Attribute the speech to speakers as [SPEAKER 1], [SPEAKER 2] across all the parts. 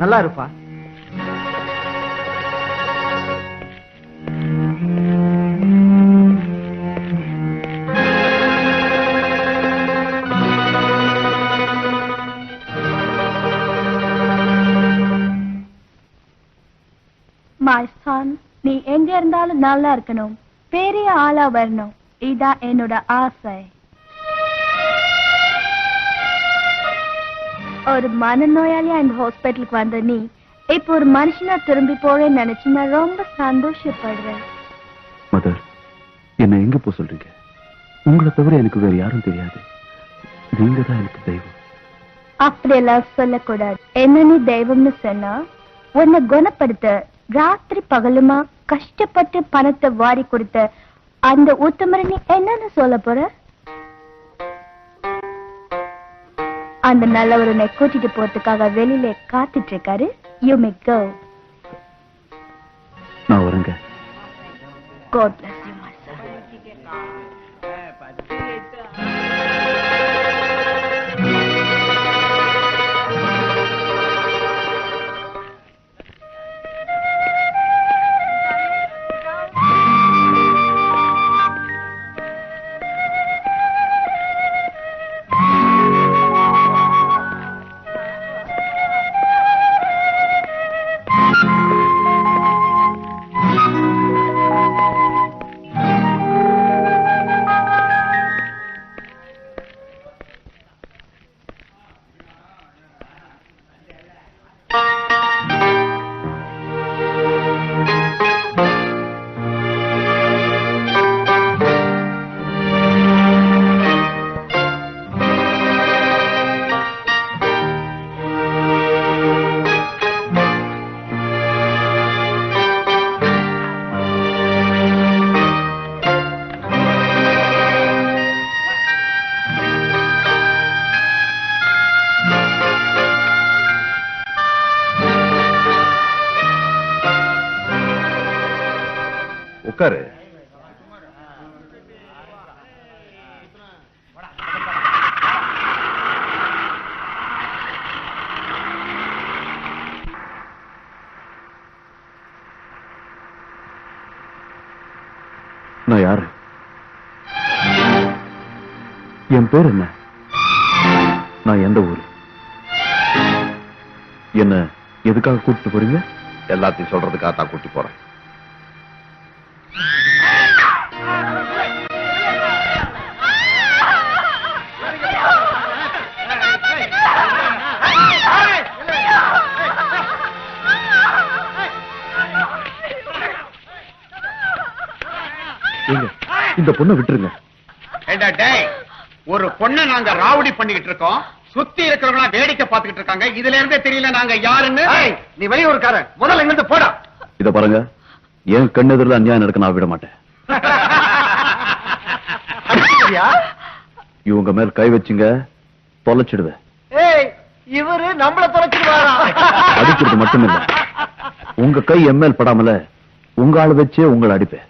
[SPEAKER 1] நல்லா இருப்பா.
[SPEAKER 2] My son, நீ எங்க இருந்தாலும் நல்லா இருக்கணும், பெரிய ஆளா வரணும், இதான் என்னோட ஆசை. ஒரு மனநோயாளியா இந்த ஹாஸ்பிட்டலுக்கு வந்த நீ இப்ப ஒரு மனுஷனா திரும்பி போறேன்னு நினைச்சு நான் ரொம்ப சந்தோஷப்படுறேன்.
[SPEAKER 3] மதர், என்ன எங்க போ சொல்றீங்க? உங்களை தவிர எனக்கு வேற யாரும் தெரியாது. நீங்க தான் எனக்கு தெய்வம்.
[SPEAKER 2] அப்படியெல்லாம் சொல்லக்கூடாது. என்ன நீ தெய்வம்னு சொன்னா உன்னை குணப்படுத்த ராத்திரி பகலுமா கஷ்டப்பட்டு பணத்தை வாரி கொடுத்த அந்த உத்தமரை நீ என்னன்னு சொல்ல போற? அந்த நல்லவரை கூட்டிட்டு போறதுக்காக வெளியில காத்துட்டு இருக்காரு. You may go.
[SPEAKER 3] நான் வரேங்க.
[SPEAKER 2] God bless you, my son.
[SPEAKER 3] உட்காரு. நான் யாரு? என் பேர் என்ன? நான் எந்த ஊரு? என்ன எதுக்காக கூட்டிட்டு போறீங்க? எல்லாத்தையும் சொல்றதுக்காக தான் கூட்டி போறேன். இந்த பொண்ணை விட்டுருங்க.
[SPEAKER 4] ஒரு பொண்ணை நாங்க ராவடி பண்ணிக்கிட்டு இருக்கோம், சுத்தி இருக்கிறவங்க வேடிக்கை பார்த்துக்கிட்டு இருக்காங்க. இதுல இருந்தே தெரியல நாங்க யாருன்னு.
[SPEAKER 1] நீ வெளியூருக்கார, முதல்ல இங்கிருந்து போடா.
[SPEAKER 3] இத பாருங்க, என் கண்ணெதிரில் அநியாயம் நடக்க நான் விட மாட்டேன். இவங்க மேல் கை வச்சுங்க, தொலைச்சிடுவேன்.
[SPEAKER 1] இவரு நம்மள தொலைச்சிடுவாரா?
[SPEAKER 3] அடிக்கிறது மட்டும் இல்ல, உங்க கை எம்மேல் படாமல உங்க ஆளு வச்சே உங்களை அடிப்பேன்.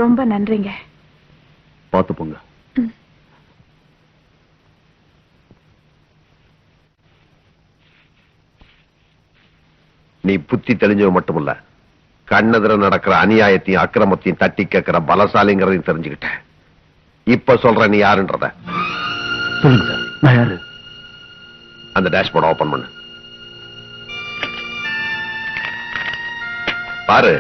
[SPEAKER 5] ரொம்ப நன்றிங்க.
[SPEAKER 3] பார்த்து போங்க.
[SPEAKER 6] நீ புத்தி தெளிஞ்சவ மட்டுமில்ல, கண்ணெதிர நடக்கிற அநியாயத்தையும் அக்கிரமத்தையும் தட்டி கேட்கிற பலசாலிங்கிறதையும் தெரிஞ்சுக்கிட்டேன். இப்ப சொல்ற நீ யாருன்றத
[SPEAKER 3] சொல்லுங்க சார். நான் யாரு?
[SPEAKER 6] அந்த டேஷ்போர்ட் ஓபன் பண்ணு. பாரு,